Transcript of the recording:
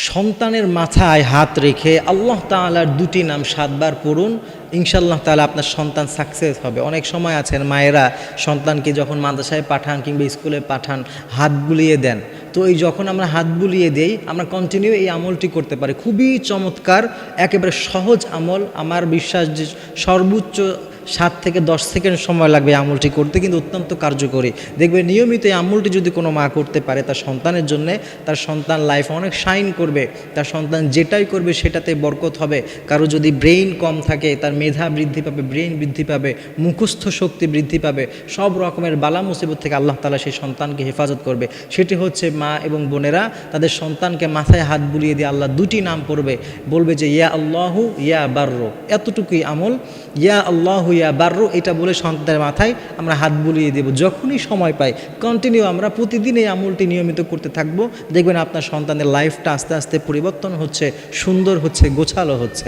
সন্তানের মাথায় হাত রেখে আল্লাহ তাআলার দুটি নাম 7 বার পড়ুন, ইনশাআল্লাহ তাআলা আপনার সন্তান সাকসেস হবে। অনেক সময় আছেন মায়েরা সন্তানকে যখন মাদ্রাসায় পাঠান কিংবা স্কুলে পাঠান হাত বুলিয়ে দেন। তো এই যখন আমরা হাত বুলিয়ে দেই আমরা কন্টিনিউ এই আমলটি করতে পারি। খুবই চমৎকার, একেবারে সহজ আমল। আমার বিশ্বাস যে সর্বোচ্চ 7 থেকে 10 সেকেন্ড সময় লাগবে এই আমলটি করতে, কিন্তু অত্যন্ত কার্যকরী। দেখবে নিয়মিত এই আমলটি যদি কোনো মা করতে পারে তার সন্তানের জন্যে, তার সন্তান লাইফ অনেক শাইন করবে, তার সন্তান যেটাই করবে সেটাতে বরকত হবে। কারো যদি ব্রেইন কম থাকে তার মেধা বৃদ্ধি পাবে, ব্রেইন বৃদ্ধি পাবে, মুখস্থ শক্তি বৃদ্ধি পাবে, সব রকমের বালা মুসিবত থেকে আল্লাহ তাআলা সেই সন্তানকে হেফাজত করবে। সেটি হচ্ছে মা এবং বোনেরা তাদের সন্তানকে মাথায় হাত বুলিয়ে দিয়ে আল্লাহ দুটি নাম পড়বে, বলবে যে ইয়া আল্লাহু ইয়া বাররু। এতটুকুই আমল, ইয়া আল্লাহু ইয়া বাররু, এটা বলে সন্তানের মাথায় আমরা হাত বুলিয়ে দেব। যখনই সময় পাই কন্টিনিউ আমরা প্রতিদিন এই আমলটি নিয়মিত করতে থাকবো। দেখবেন আপনার সন্তানের লাইফটা আস্তে আস্তে পরিবর্তন হচ্ছে, সুন্দর হচ্ছে, গোছালো হচ্ছে।